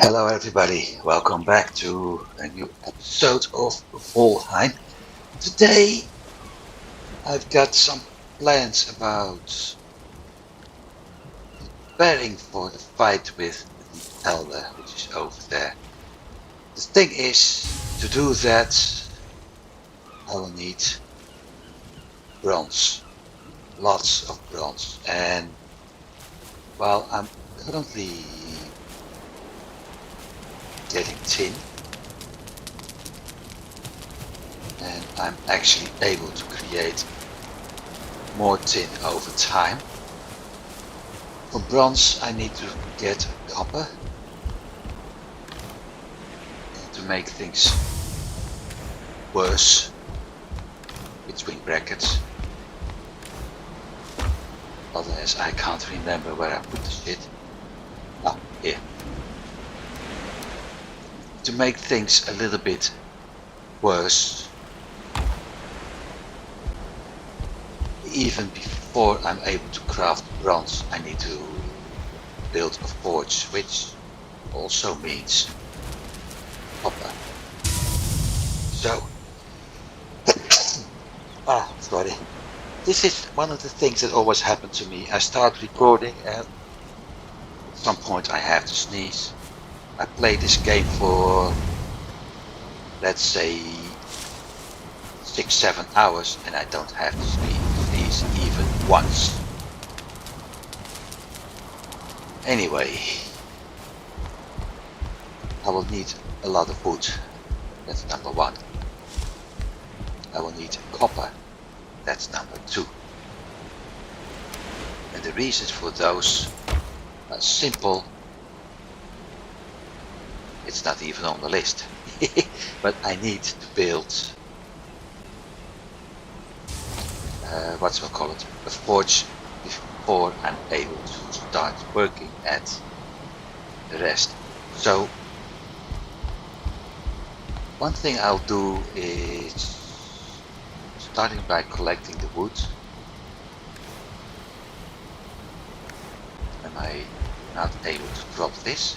Hello everybody, welcome back to a new episode of Valheim. Today I've got some plans about preparing for the fight with the Elder, which is over there. The thing is, to do that I will need bronze, lots of bronze, and while I'm currently getting tin, and I'm actually able to create more tin over time. For bronze I need to get copper, and to make things worse, between brackets, otherwise I can't remember where I put the shit. Ah, here. To make things a little bit worse, even before I'm able to craft bronze, I need to build a forge, which also means copper. So, sorry. This is one of the things that always happen to me. I start recording and at some point I have to sneeze. I play this game for, let's say, 6-7 hours and I don't have to sneeze even once. Anyway, I will need a lot of wood. That's number one. I will need copper. That's number two. And the reasons for those are simple. It's not even on the list. But I need to build a forge before I'm able to start working at the rest. So one thing I'll do is starting by collecting the wood. Am I not able to drop this?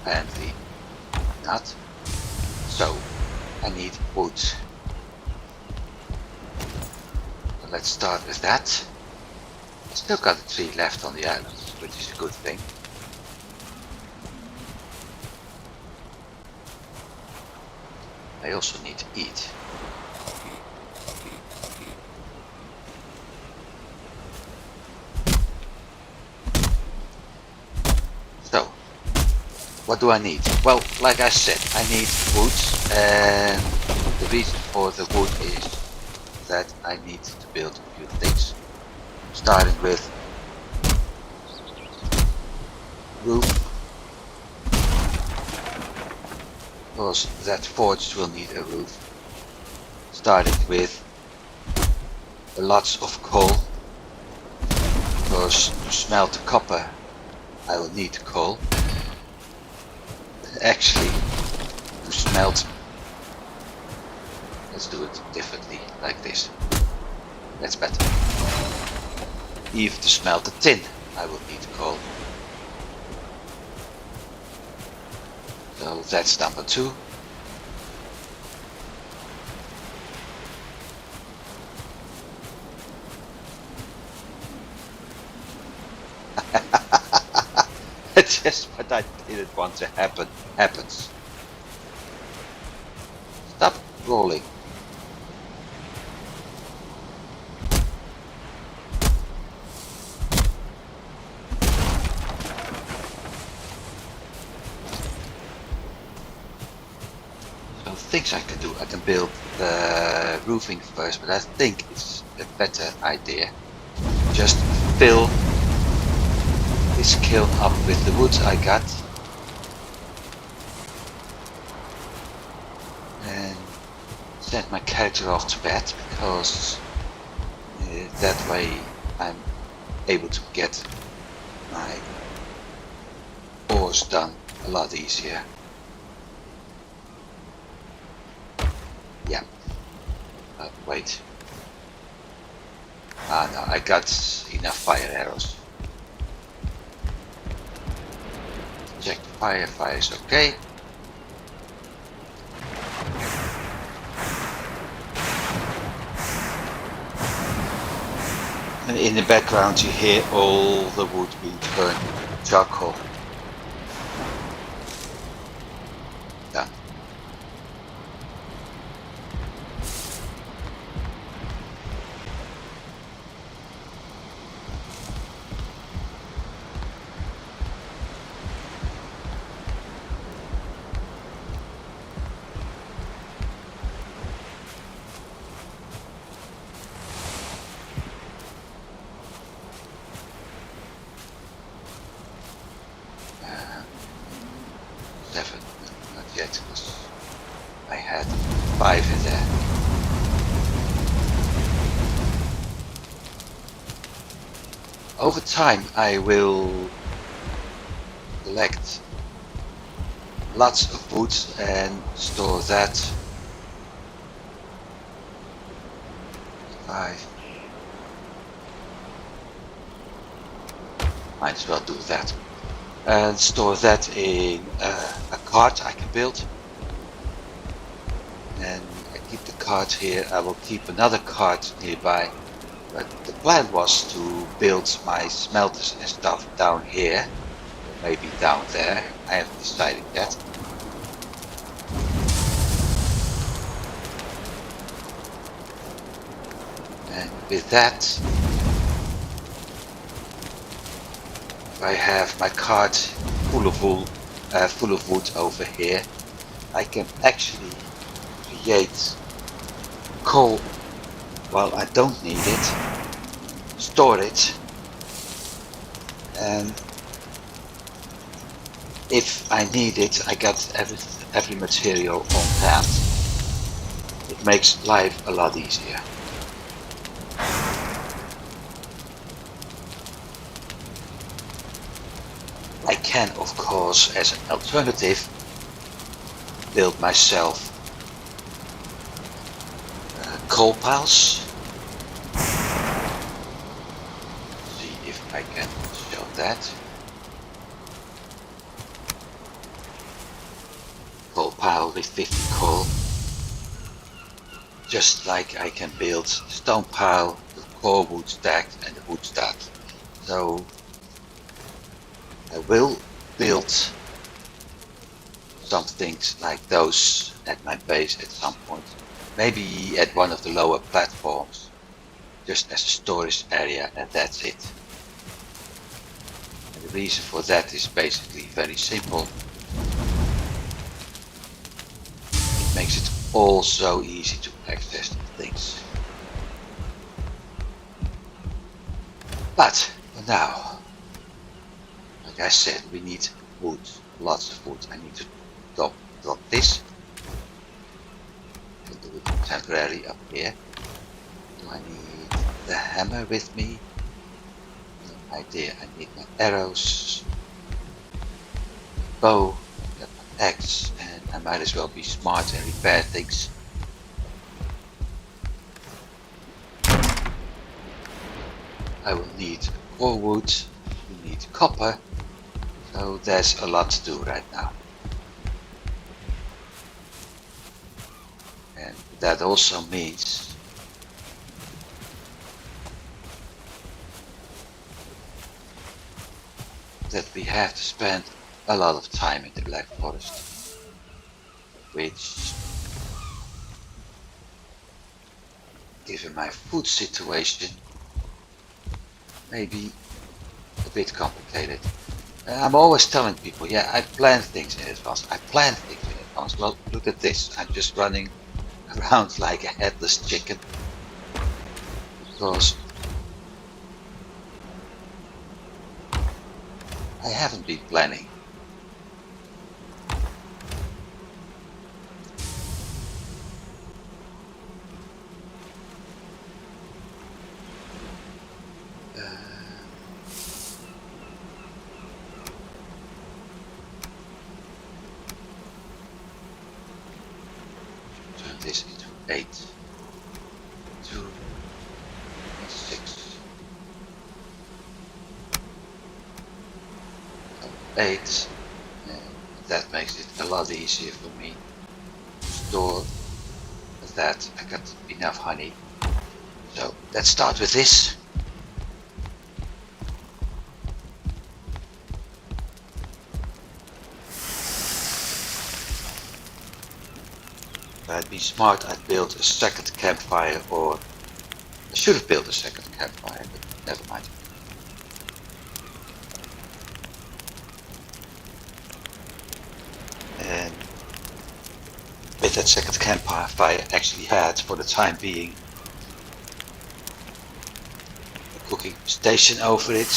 Apparently not. So I need wood. So let's start with that. I still got a tree left on the island, which is a good thing. I also need to eat. So, what do I need? Well, like I said, I need wood, and the reason for the wood is that I need to build a few things. Starting with roof, because that forge will need a roof. Starting with lots of coal, because to smelt the copper I will need coal. Actually, to smelt, let's do it differently, like this. That's better. Even to smelt the tin I will need coal. So that's number two. Just what I didn't want to happen happens. Stop rolling. So things I can do. I can build the roofing first, but I think it's a better idea. Just fill this kiln up with the wood I got. And send my character off to bed, because that way I'm able to get my ores done a lot easier. Yeah, but wait. Ah, no, I got enough fire arrows. Check the fire. Fire is okay. And in the background you hear all the wood being burned. Charcoal. Done. Uh, 7. No, not yet, because I had 5 in there. Over time I will collect lots of wood and store that. 5. Might as well do that. And store that in a cart I can build. And I keep the cart here. I will keep another cart nearby. But the plan was to build my smelters and stuff down here. Or maybe down there. I haven't decided yet. And with that, I have my cart full of wood over here. I can actually create coal while I don't need it, store it, and if I need it, I got every material on hand. It makes life a lot easier. I can, of course, as an alternative, build myself coal piles. See if I can show that. Coal pile with 50 coal. Just like I can build stone pile, the core wood stack and the wood stack. So I will build some things like those at my base at some point. Maybe at one of the lower platforms, just as a storage area, and that's it. And the reason for that is basically very simple. It makes it all so easy to access things. But for now, like I said, we need wood, lots of wood. I need to drop this. I'll do it temporarily up here. Do I need the hammer with me? No idea. I need my arrows, bow, got my axe, and I might as well be smart and repair things. I will need core wood, we need copper, so there's a lot to do right now. And that also means that we have to spend a lot of time in the Black Forest, which, given my food situation, may be a bit complicated. I'm always telling people, yeah, I plan things in advance. I plan things in advance. Well, look at this. I'm just running around like a headless chicken. Because I haven't been planning. Turn this into 8. 2. 6. So 8. And that makes it a lot easier for me to store that. I got enough honey. So let's start with this. If I'd be smart, I'd build a second campfire, or I should have built a second campfire, but never mind. And with that second campfire, actually had, for the time being, a cooking station over it,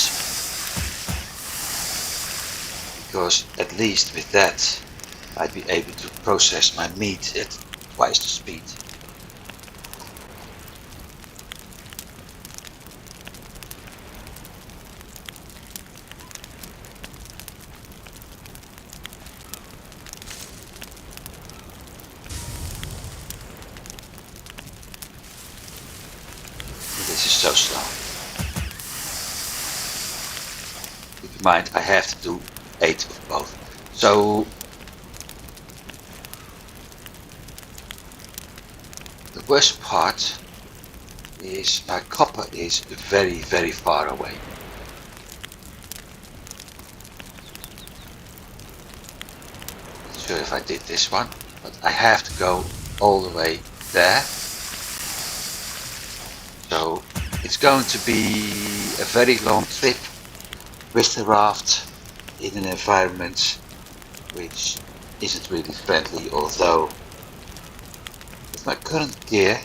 because at least with that I'd be able to process my meat at twice the speed. This is so slow. Keep in mind, I have to do 8 of both. So the worst part is my copper is very, very far away. Not sure if I did this one, but I have to go all the way there. So it's going to be a very long trip with the raft in an environment which isn't really friendly, although with my current gear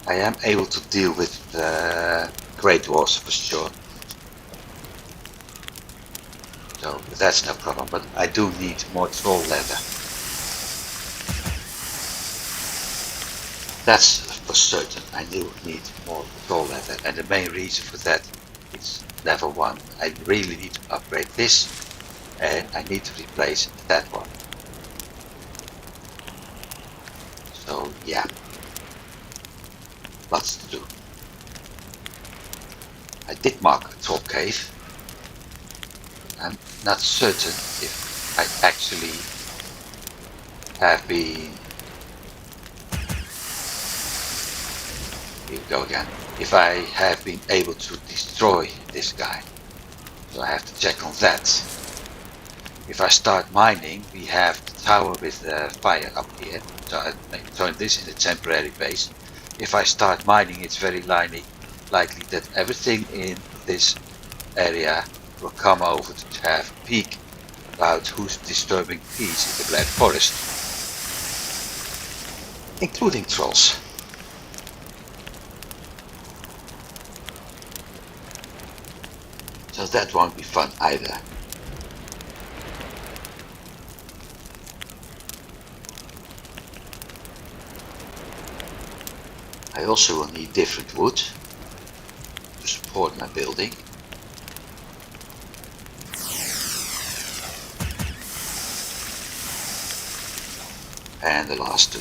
I am able to deal with great dwarfs for sure. So that's no problem, but I do need more troll leather. That's for certain. I do need more troll leather, and the main reason for that is level 1. I really need to upgrade this, and I need to replace that one. So yeah, lots to do. I did mark a troll cave. I'm not certain if I actually have been. Here we go again. If I have been able to destroy this guy. So I have to check on that. If I start mining, we have the tower with the fire up here. So I turn this in a temporary base. If I start mining, it's very likely that everything in this area will come over to have a peek about who's disturbing peace in the Black Forest, including trolls. So that won't be fun either. I also will need different wood to support my building. And the last 2.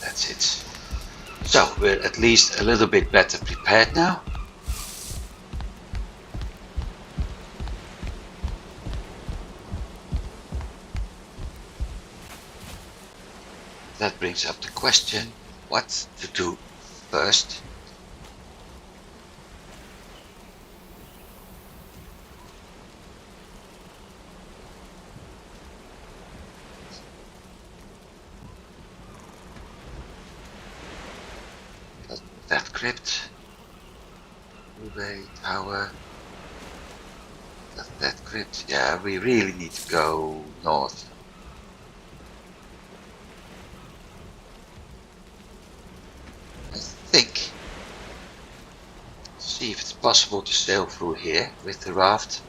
That's it. So we're at least a little bit better prepared now. That brings up the question, what to do first. That crypt, Ube Tower, that crypt. Yeah, we really need to go north. I think. see if it's possible to sail through here with the raft.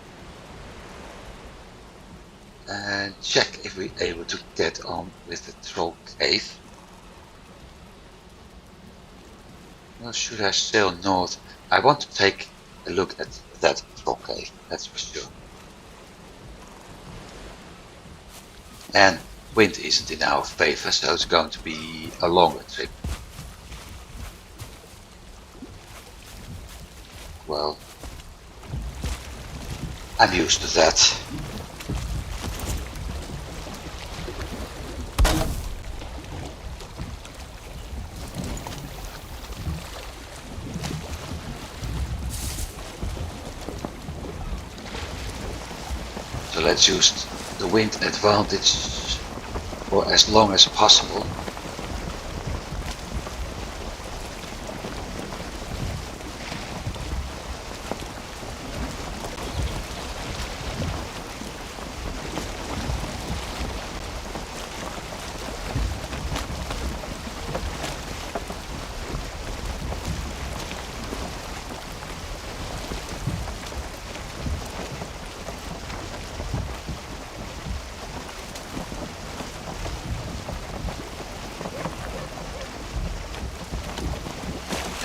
And check if we're able to get on with the troll cave. Well, should I sail north? I want to take a look at that troll cave, that's for sure. And wind isn't in our favor, so it's going to be a longer trip. Well, I'm used to that. So let's use the wind advantage for as long as possible.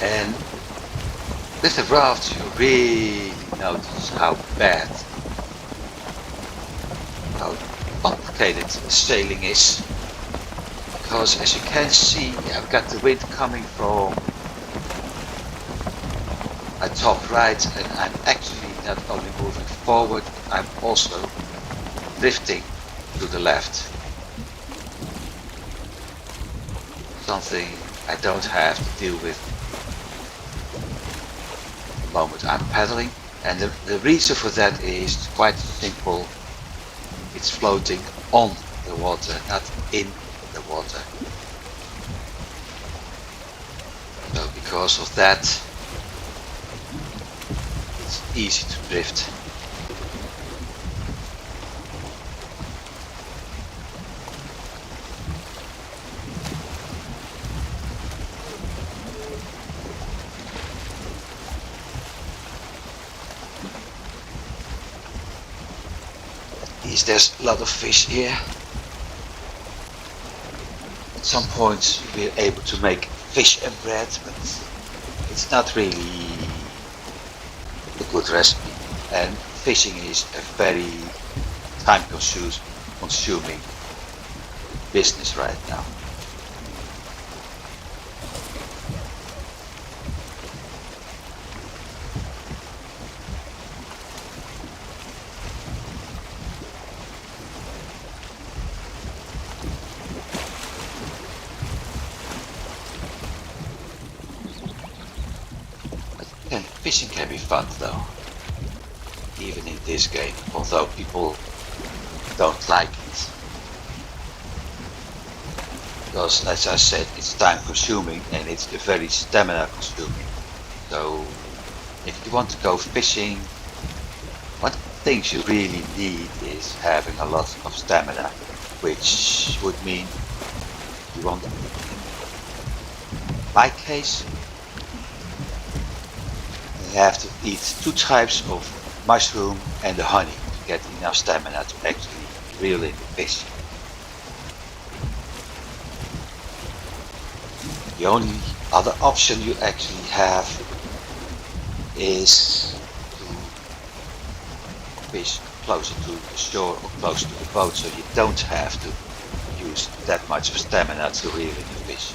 And with the raft you really notice how bad, how complicated sailing is. Because as you can see, I've got the wind coming from a top right, and I'm actually not only moving forward, I'm also drifting to the left. Something I don't have to deal with the moment I'm paddling. And the reason for that is quite simple. It's floating on the water, not in the water. So because of that, it's easy to drift. There's a lot of fish here. At some points we're able to make fish and bread, but it's not really a good recipe. And fishing is a very time consuming business right now. Fishing can be fun though, even in this game, although people don't like it. Because as I said, it's time consuming and it's very stamina consuming. So if you want to go fishing, one of the things you really need is having a lot of stamina, which would mean you want, in my case, you have to eat 2 types of mushroom and the honey to get enough stamina to actually reel in the fish. The only other option you actually have is to fish closer to the shore or close to the boat, so you don't have to use that much of stamina to reel in the fish.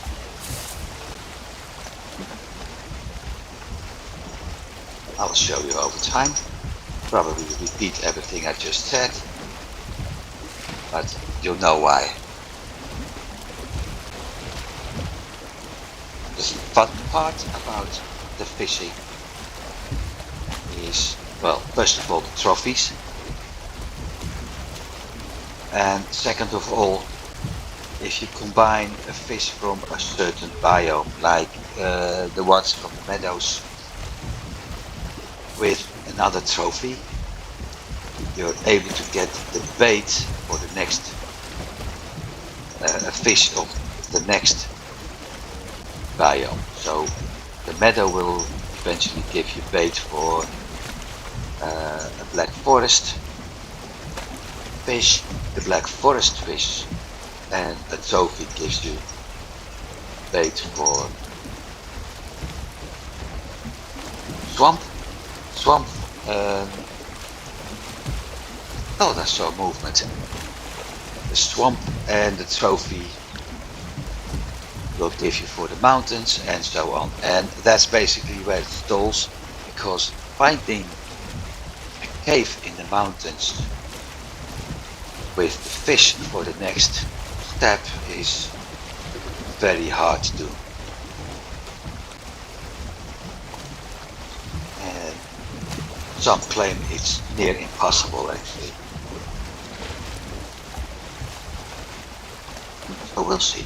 I'll show you over time. Probably repeat everything I just said, but you'll know why. The fun part about the fishing is, well, first of all, the trophies, and second of all, if you combine a fish from a certain biome, like the ones from the meadows, with another trophy, you're able to get the bait for the next fish of the next biome. So the meadow will eventually give you bait for a black forest fish, the black forest fish, and a trophy gives you bait for swamp. Oh, that's so movement. The swamp and the trophy will give you for the mountains and so on. And that's basically where it stalls, because finding a cave in the mountains with the fish for the next step is very hard to do. And some claim it's near impossible actually. So we'll see.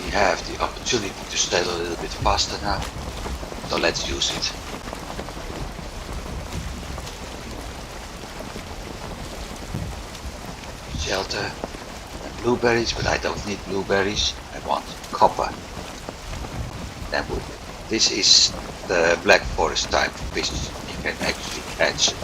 We have the opportunity to sail a little bit faster now, so let's use it. Shelter and blueberries, but I don't need blueberries, I want copper and wood. This is the black forest type of fish you can actually catch.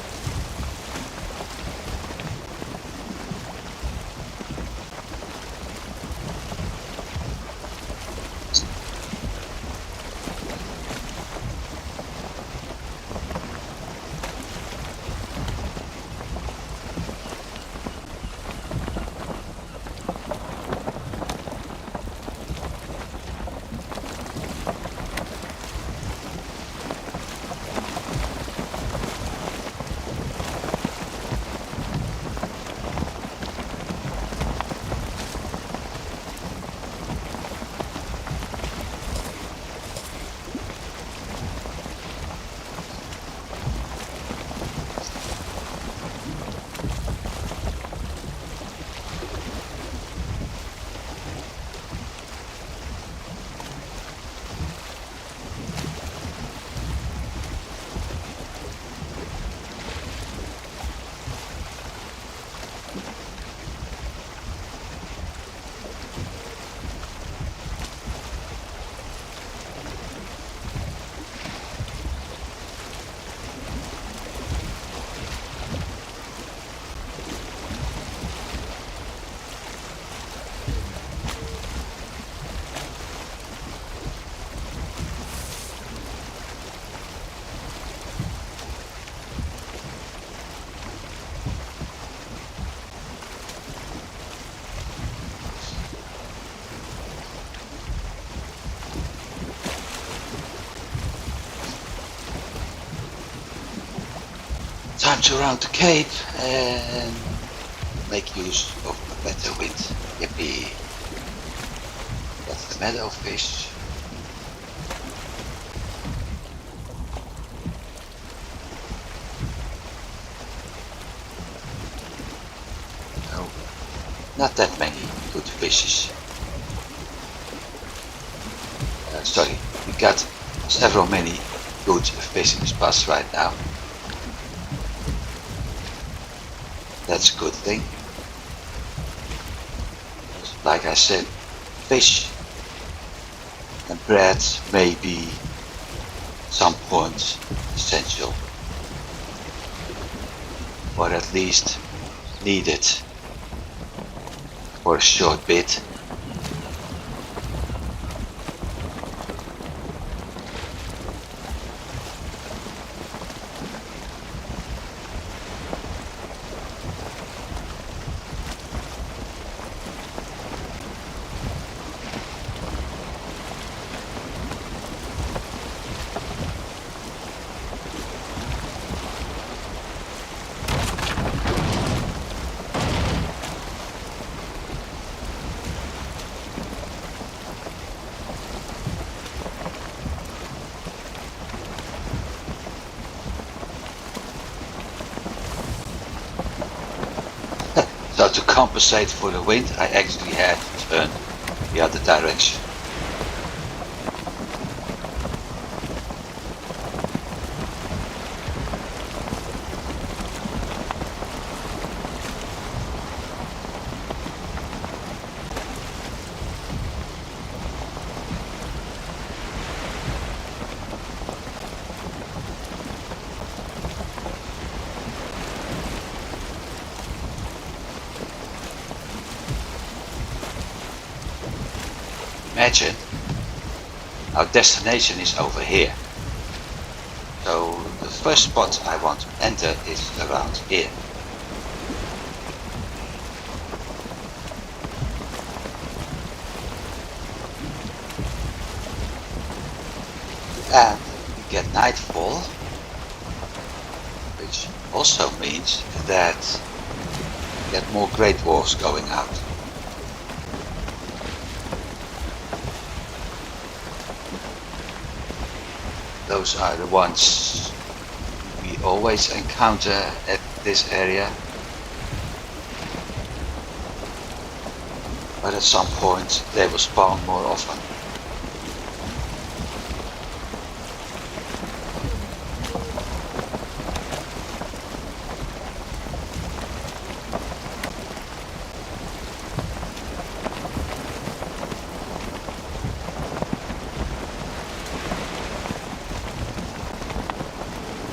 Time to round the cape and make use of a better wind. Yippee! That's the meadow fish. No, not that many good fishes. Sorry, we got several many good fish in spots right now. That's a good thing. Like I said, fish and bread may be some point essential, or at least needed for a short bit. So to compensate for the wind, I actually had to turn the other direction. imagine, our destination is over here. So the first spot I want to enter is around here. And we get nightfall, which also means that we get more great dwarfs going out. Those are the ones we always encounter at this area. But at some point they will spawn more often.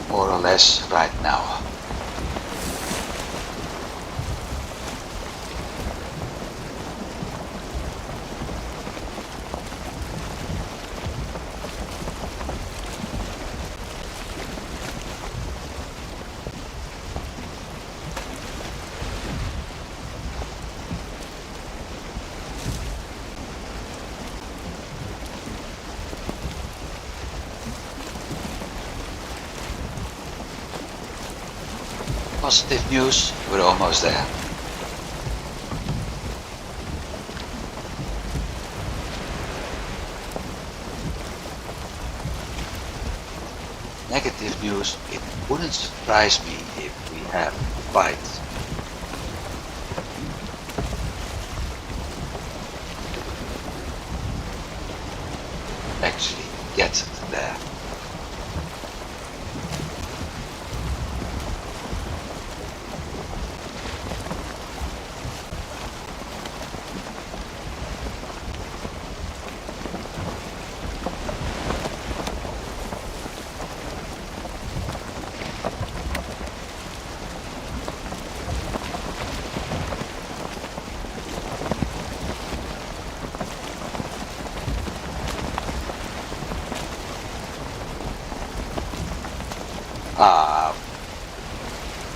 More or less right now. Positive news, we're almost there. Negative news, it wouldn't surprise me if we have a fight. Actually get there.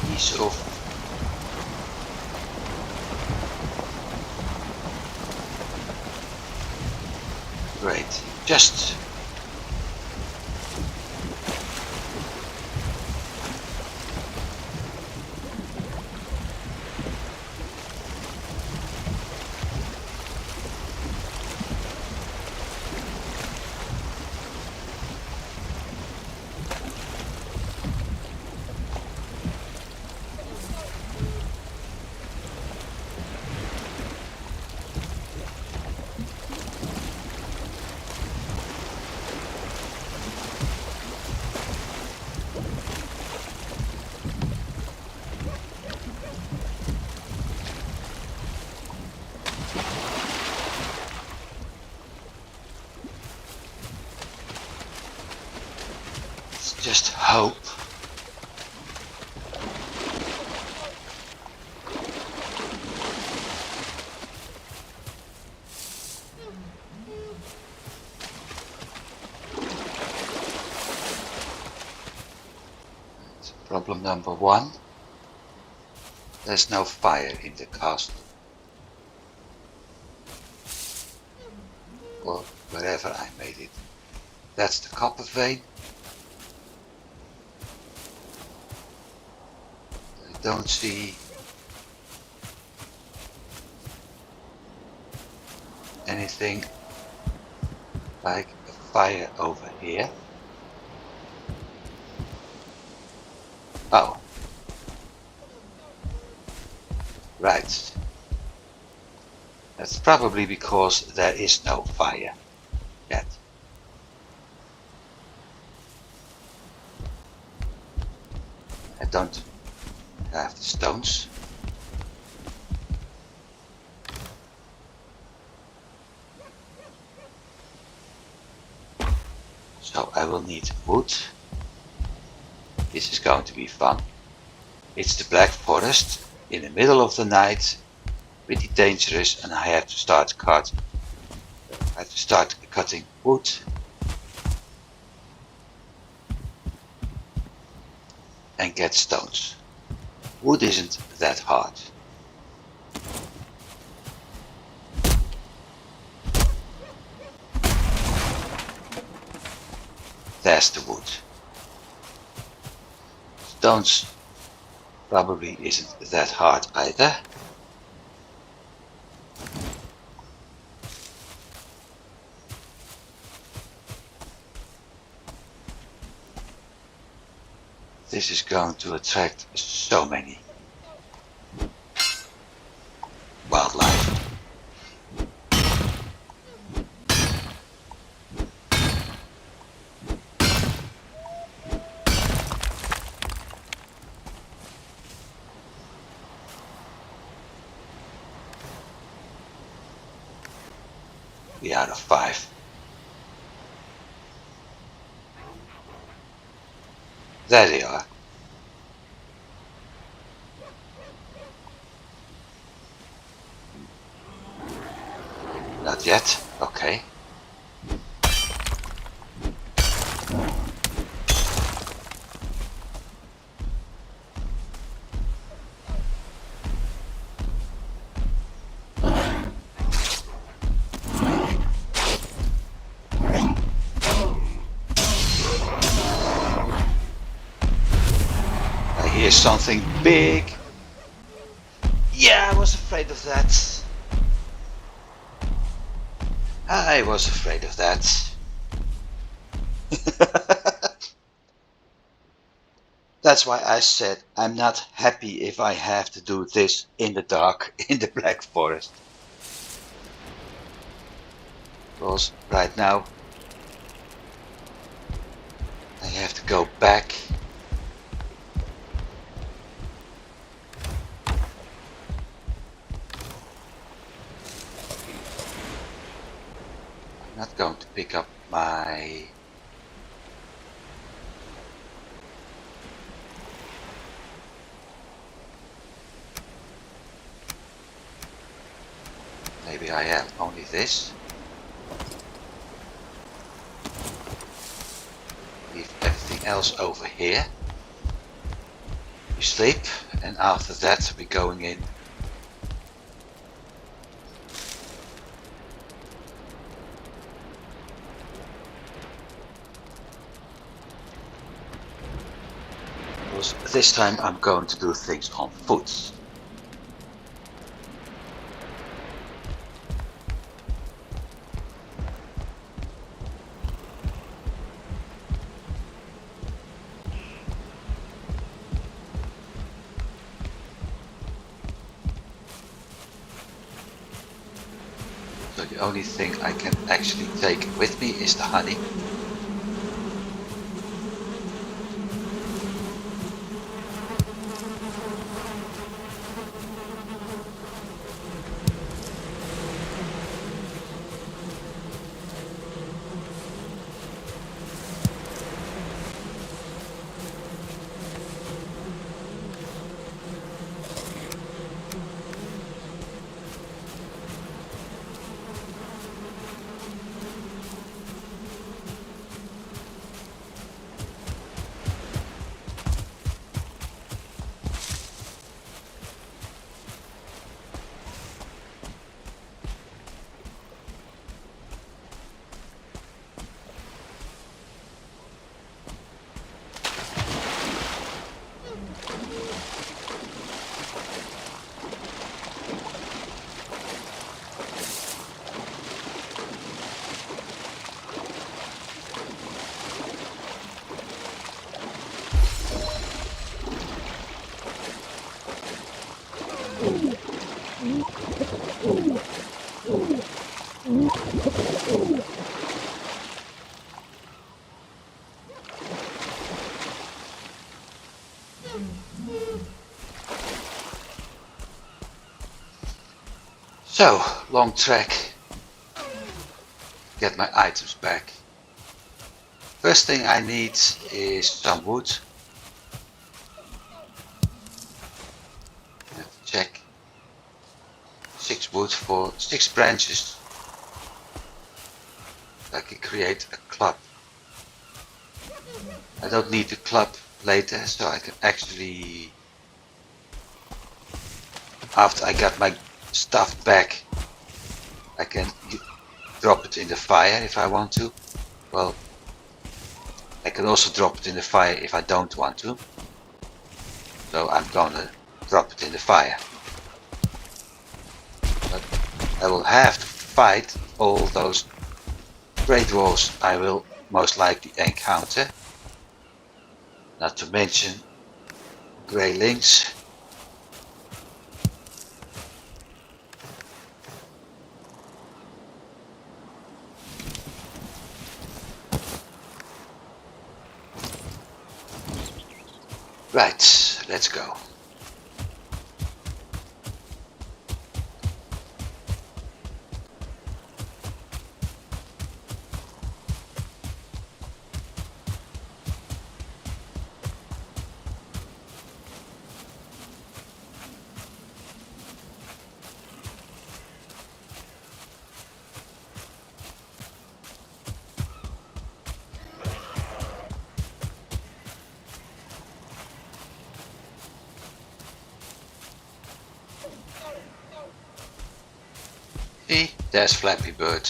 Piece of great. Just hope. Problem number one. There's no fire in the castle. Or wherever I made it. That's the copper vein. I don't see anything like a fire over here. Oh. Right. That's probably because there is no fire yet. I don't have the stones. So I will need wood. This is going to be fun. It's the Black Forest in the middle of the night, pretty dangerous, and I have to start cut I have to start cutting wood. And get stones. Wood isn't that hard. There's the wood. Stones probably isn't that hard either. This is going to attract so many wildlife. Three out of 5. There they are. Not yet. Okay. I hear something big. Yeah, I was afraid of that. I was afraid of that. That's why I said I'm not happy if I have to do this in the dark, in the Black Forest. Because right now I have to go back. I'm not going to pick up my... Maybe I have only this. Leave everything else over here. We sleep, and after that we're going in. Because this time I'm going to do things on foot. So the only thing I can actually take with me is the honey. So, long trek. Get my items back. First thing I need is some wood. I have to check. 6 wood for 6 branches. I can create a club. I don't need the club later, so I can actually, after I got my stuff back, I can drop it in the fire if I want to. Well, I can also drop it in the fire if I don't want to. So I'm gonna drop it in the fire. But I will have to fight all those great dwarfs I will most likely encounter. Not to mention grey lynx. Right, let's go. See, there's Flappy Bird.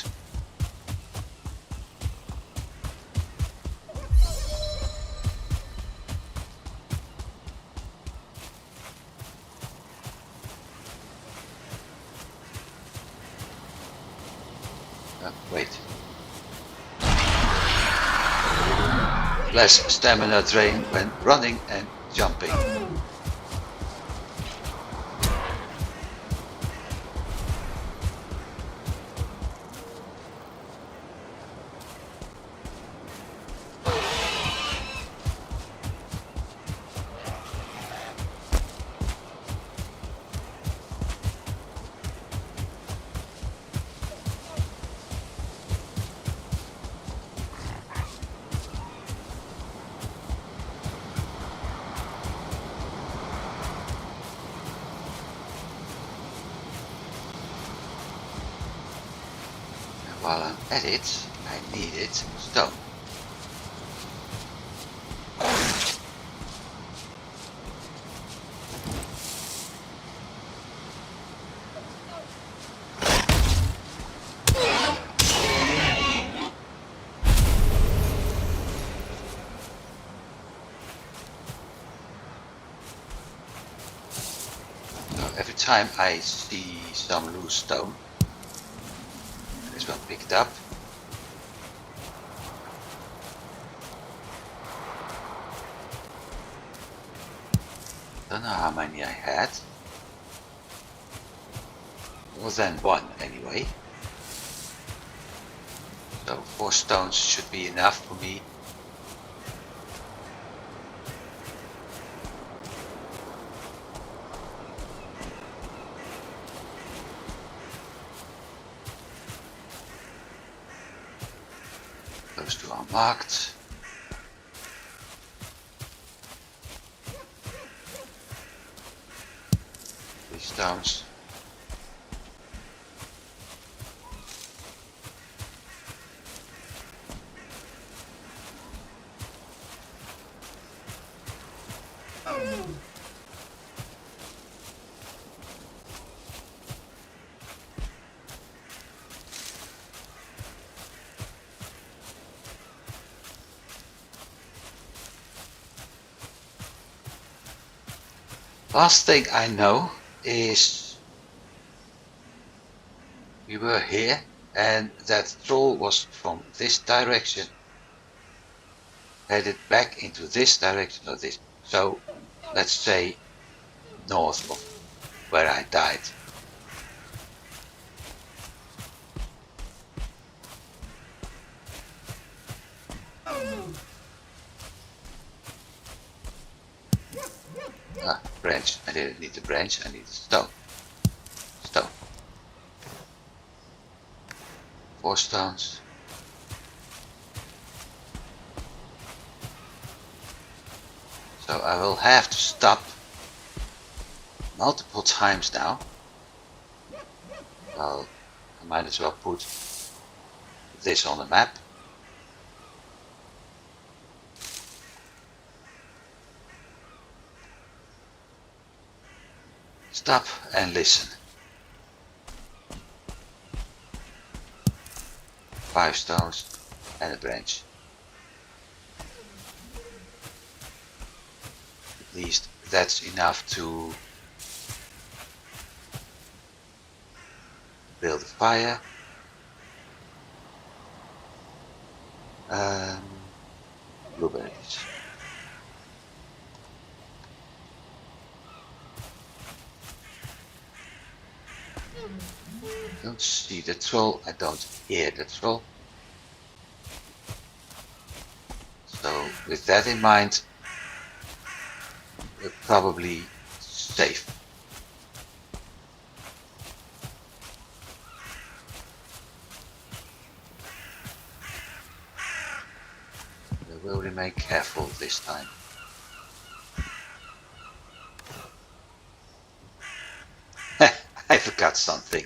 Wait. Less stamina drain when running and jumping. While I'm at it, I needed stone. So every time I see some loose stone, this one picked up. Don't know how many I had. More than one anyway. So 4 stones should be enough for me. Those 2 are marked. Stones. Last thing I know is we were here and that troll was from this direction headed back into this direction or this, so let's say north of where I died. Branch. I didn't need the branch, I need stone. Stone. 4 stones. So I will have to stop multiple times now. Well, I might as well put this on the map. Stop and listen. 5 stones and a branch. At least that's enough to build a fire. Blueberries. I don't see the troll, I don't hear the troll. So with that in mind, we're probably safe. We will remain careful this time. I forgot something.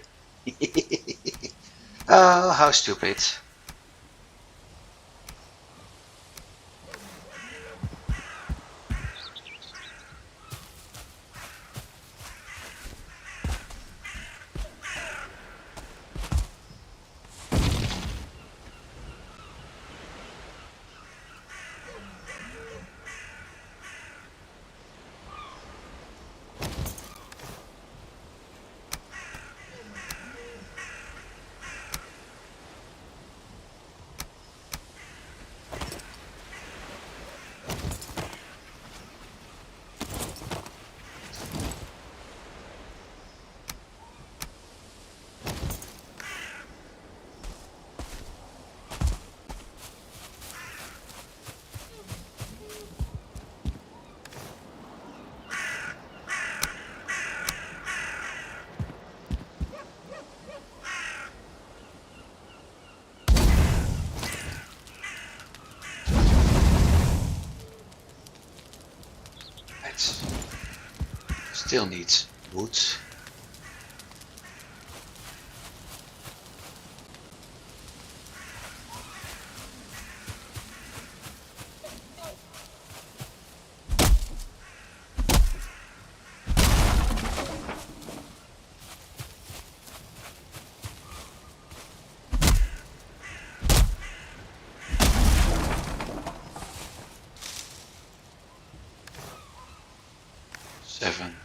Oh, how stupid. Still needs wood. Seven.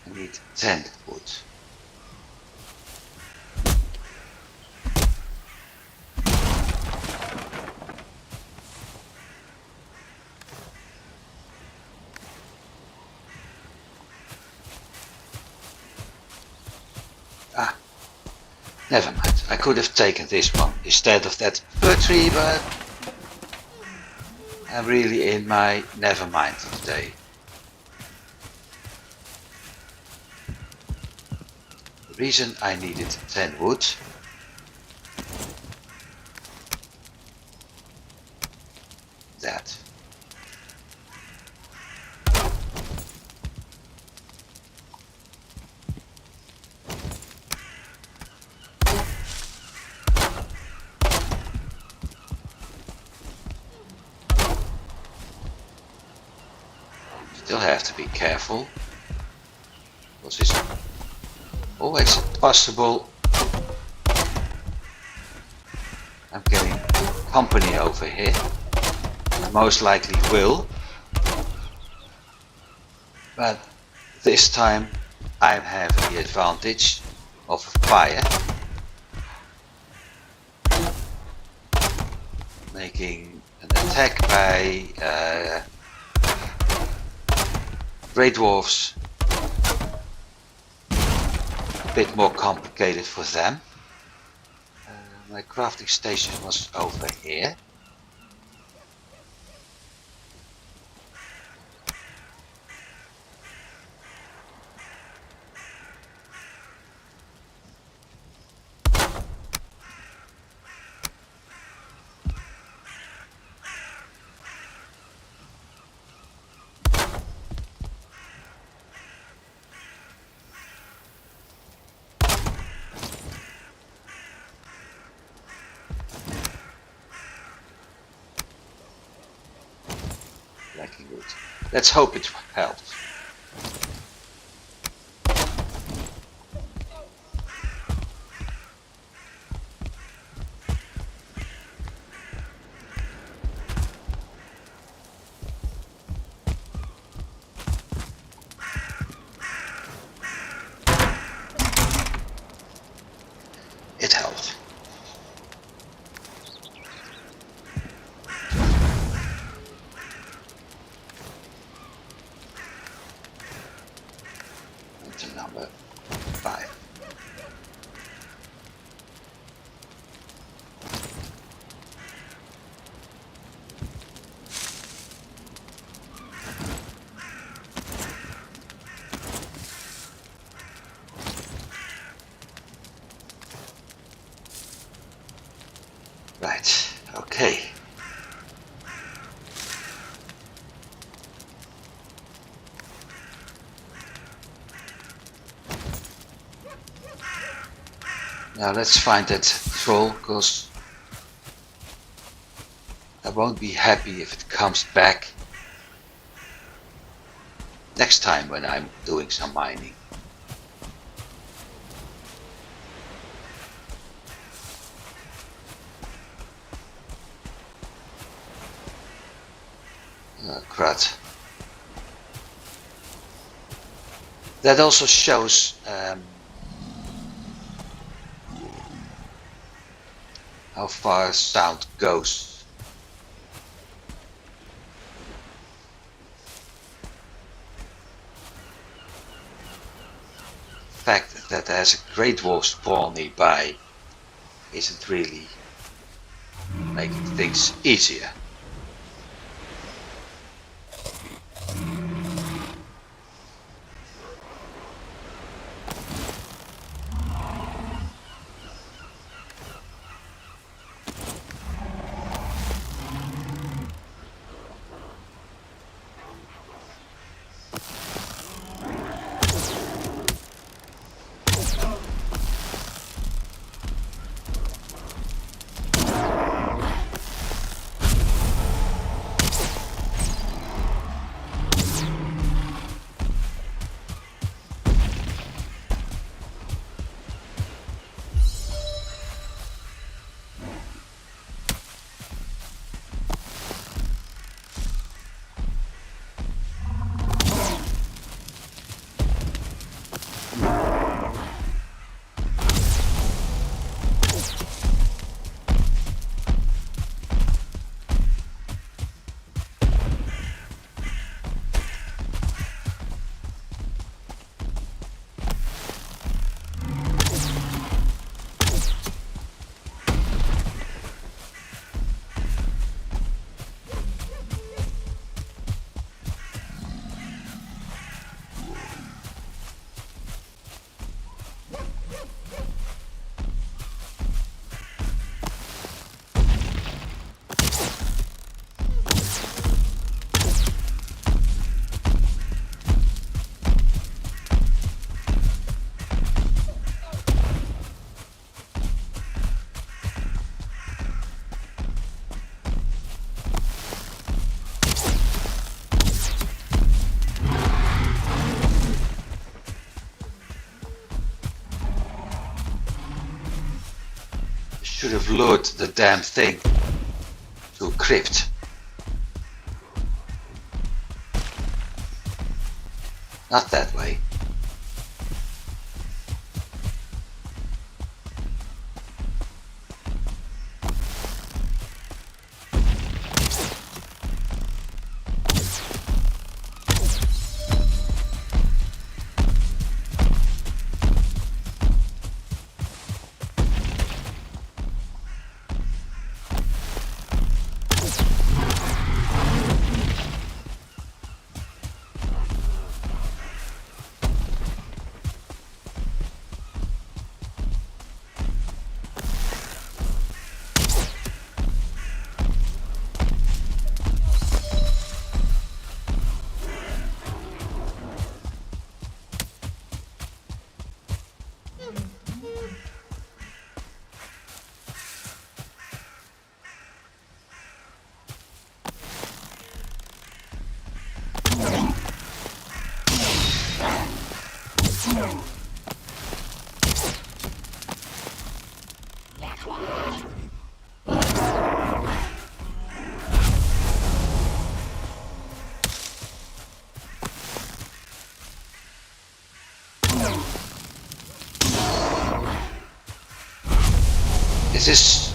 I need 10 wood. Ah, never mind. I could have taken this one instead of that fir tree, but I'm really in my never mind today. The reason I needed 10 wood that. Still have to be careful, because it's always possible I'm getting company over here. I most likely will, but this time I have the advantage of fire, making an attack by Grey Dwarfs a bit more complicated for them. My crafting station was over here. lacking wood. Let's hope it helps. It helped. To number 5. Right, okay. Now let's find that troll, because I won't be happy if it comes back next time when I'm doing some mining. Crud. That also shows how far sound goes. The fact that there's a great wolf spawn nearby isn't really making things easier. Should have lured the damn thing to a crypt. Not that way. This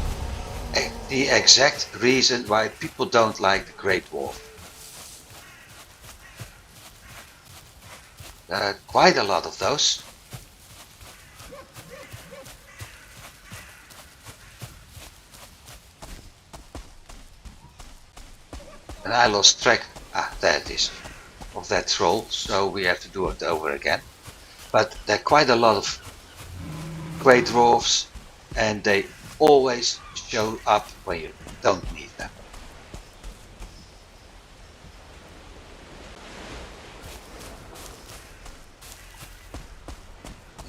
is the exact reason why people don't like the Great Dwarf. There are quite a lot of those. And I lost track, there it is, of that troll, so we have to do it over again. But there are quite a lot of Great Dwarfs, and they always show up when you don't need them.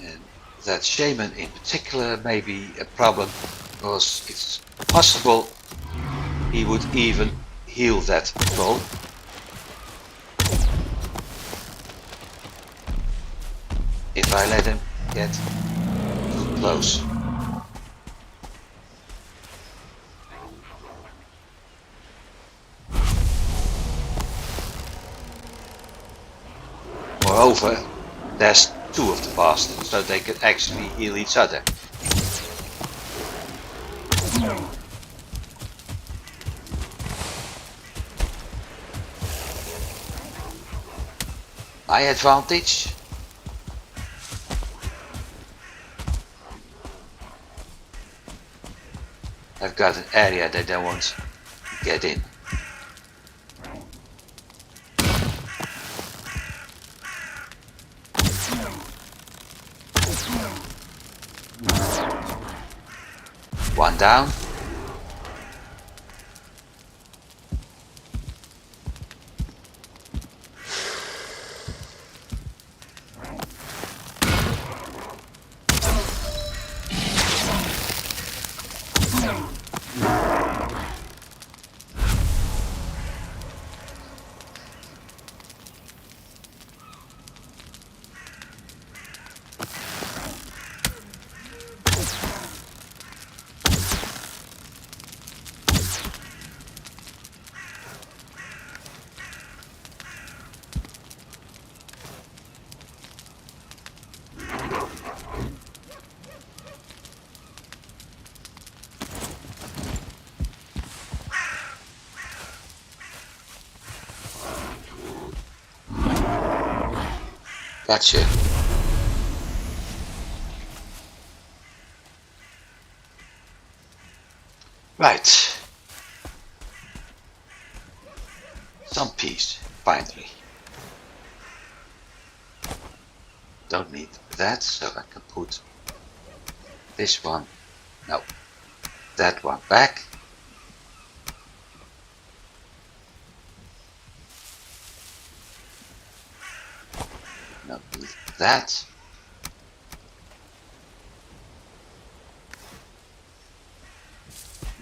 And that shaman in particular may be a problem, because it's possible he would even heal that troll. If I let him get too close. Moreover, there's two of the bastards, so they can actually heal each other. My advantage. I've got an area that I won't get in. One down. Gotcha. Right. Some peace, finally. Don't need that, so I can put this one, no, that one back. Don't need that.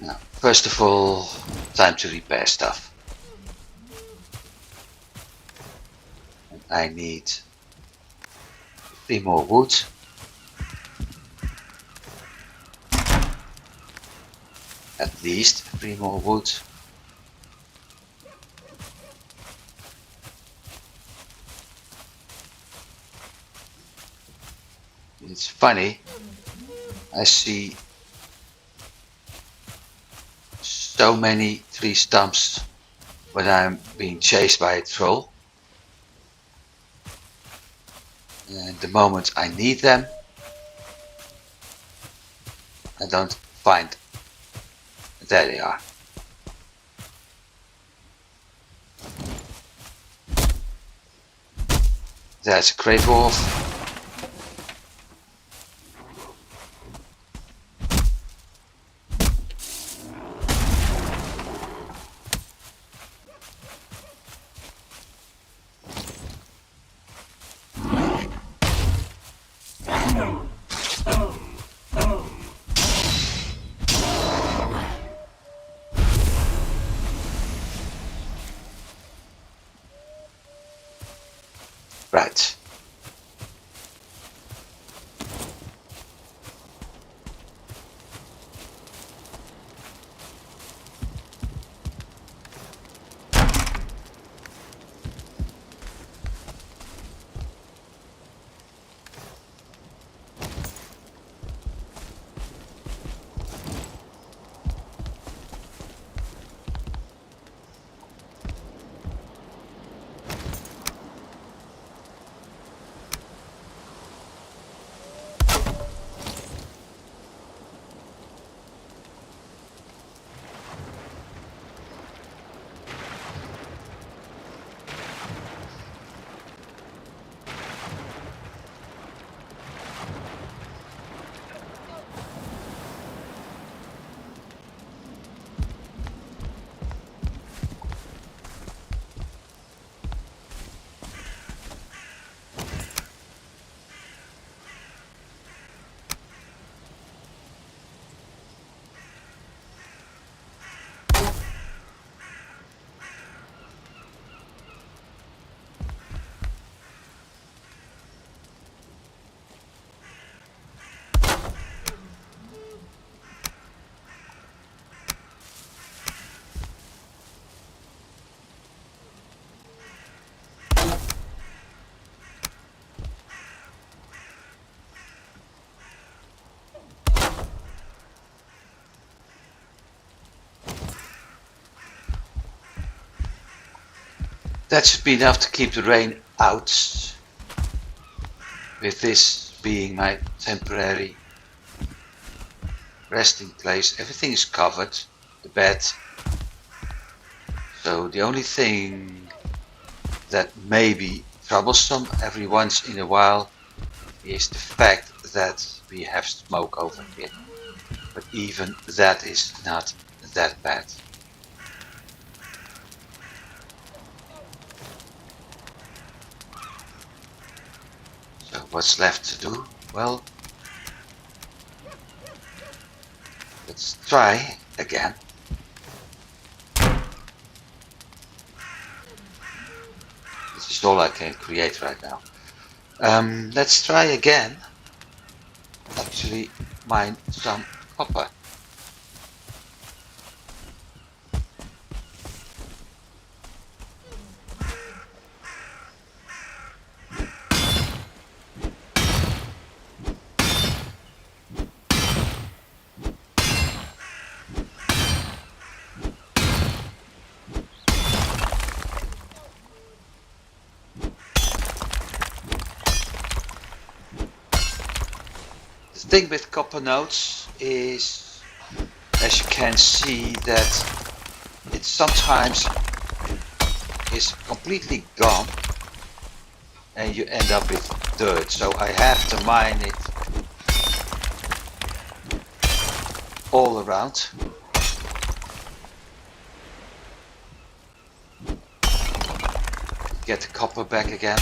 Now, first of all, time to repair stuff. And I need 3 more wood. At least 3 more wood. It's funny, I see so many tree stumps when I'm being chased by a troll. And the moment I need them, I don't find. There they are. There's a Great Dwarf. Right. That should be enough to keep the rain out. With this being my temporary resting place, everything is covered, the bed. So the only thing that may be troublesome every once in a while is the fact that we have smoke over here. But even that is not that bad. So what's left to do? Well, let's try again. This is all I can create right now. Let's try again. Actually, mine some copper. The thing with copper nodes is, as you can see, that it sometimes is completely gone and you end up with dirt. So I have to mine it all around. Get the copper back again.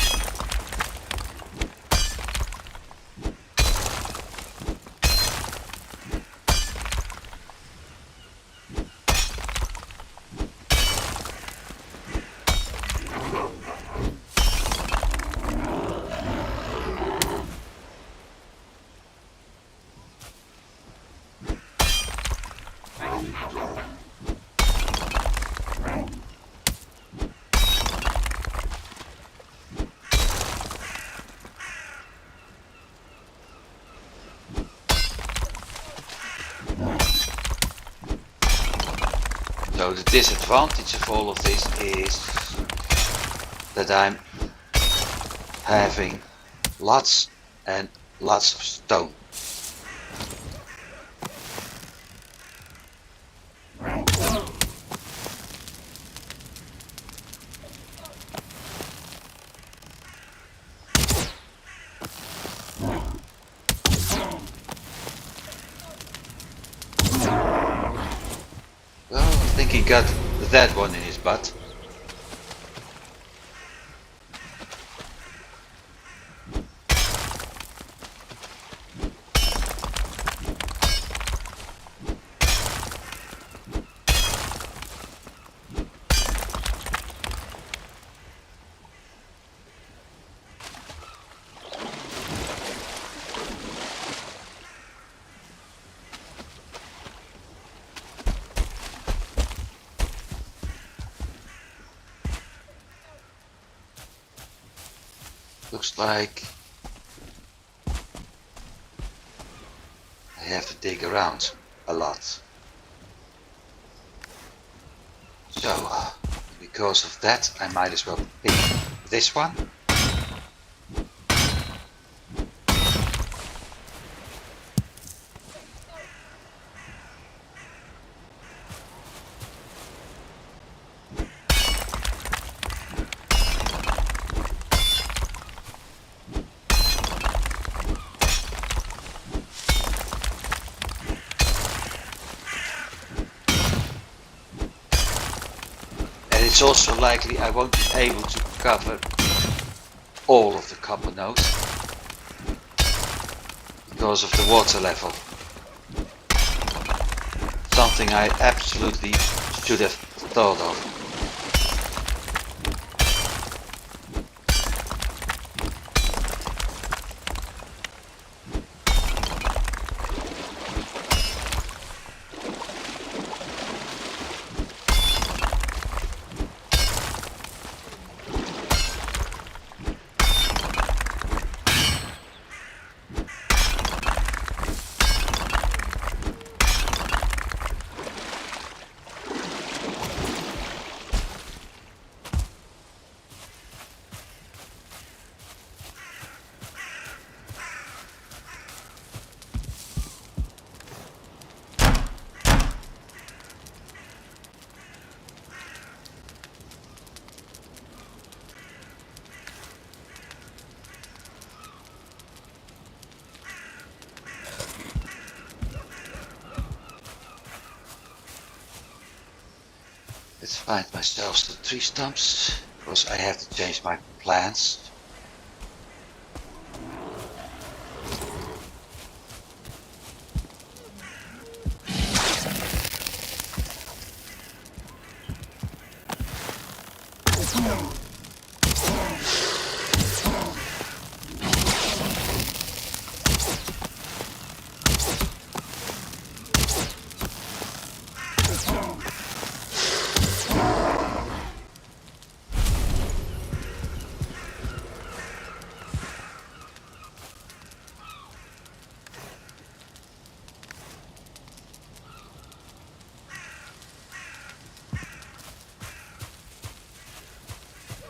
So the disadvantage of all of this is that I'm having lots and lots of stone. Well, I think he got that one in his butt. Looks like I have to dig around a lot. So, because of that, I might as well pick this one. It's also likely I won't be able to cover all of the copper nodes because of the water level. Something I absolutely should have thought of. Find myself some tree stumps because I have to change my plans.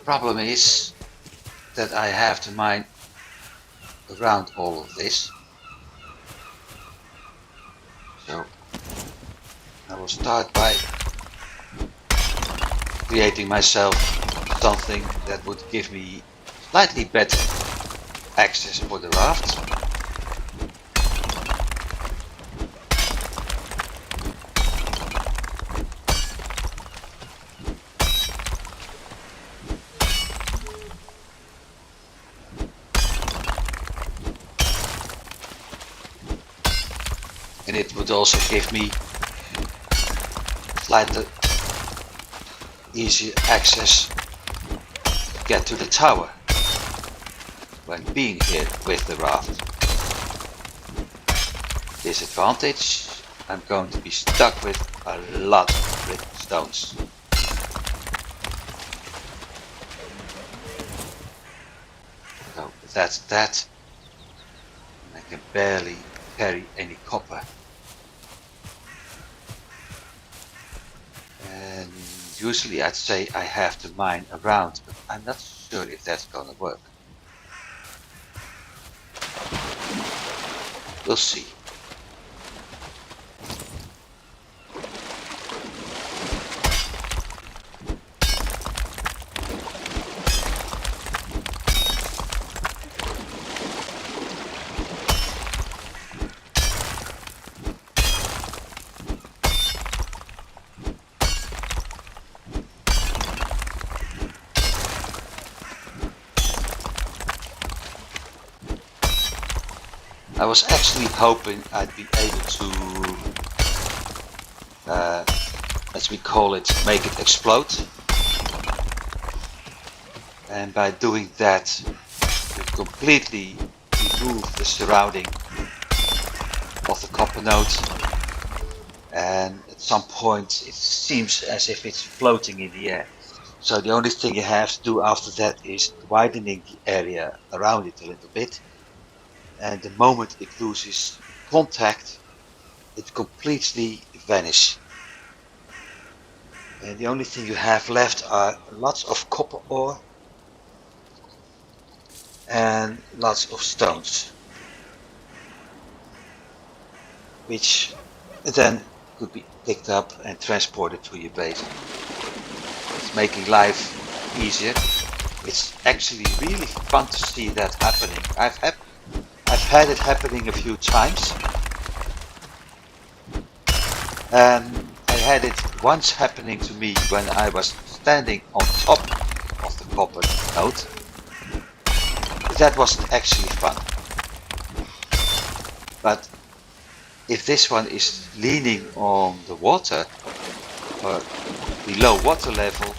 Problem is that I have to mine around all of this. So I will start by creating myself something that would give me slightly better access for the raft. And it would also give me slightly easier access to get to the tower when being here with the raft. Disadvantage, I'm going to be stuck with a lot of brick stones. So that's that. I can barely carry any copper. And usually I'd say I have to mine around, but I'm not sure if that's gonna work. We'll see. I was actually hoping I'd be able to, as we call it, make it explode. And by doing that, you completely remove the surrounding of the copper node. And at some point, it seems as if it's floating in the air. So the only thing you have to do after that is widening the area around it a little bit. And the moment it loses contact, it completely vanishes. And the only thing you have left are lots of copper ore and lots of stones, which then could be picked up and transported to your base. It's making life easier. It's actually really fun to see that happening. I've had it happening a few times. I had it once happening to me when I was standing on top of the copper node. That wasn't actually fun. But if this one is leaning on the water or below water level,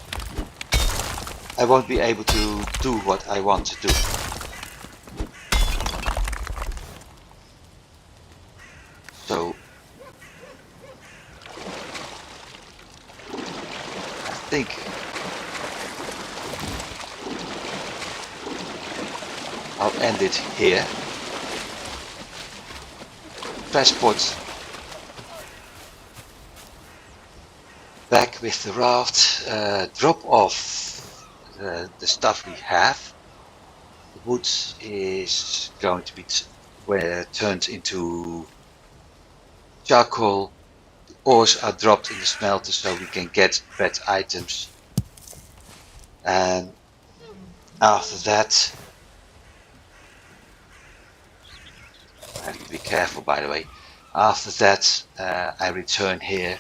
I won't be able to do what I want to do. So I think I'll end it here. Transport back with the raft, drop off the stuff we have. The wood is going to be turned into charcoal. The ores are dropped in the smelter so we can get better items. And after that, I have to be careful, by the way. After that, I return here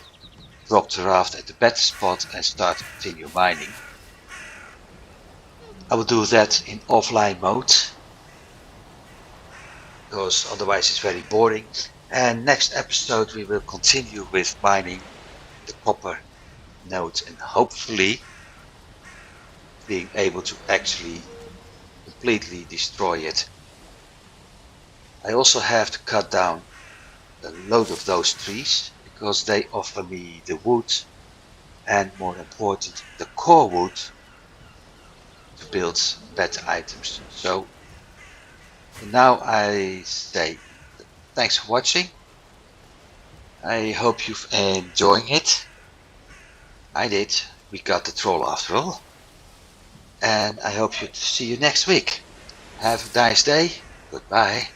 drop the raft at the better spot and start to continue mining. I will do that in offline mode, because otherwise it's very boring. And next episode we will continue with mining the copper node and hopefully being able to actually completely destroy it. I also have to cut down a load of those trees because they offer me the wood and, more important, the core wood to build better items. So for now I say thanks for watching. I hope you've enjoying it. I did. We got the troll after all. And I hope to see you next week. Have a nice day. Goodbye.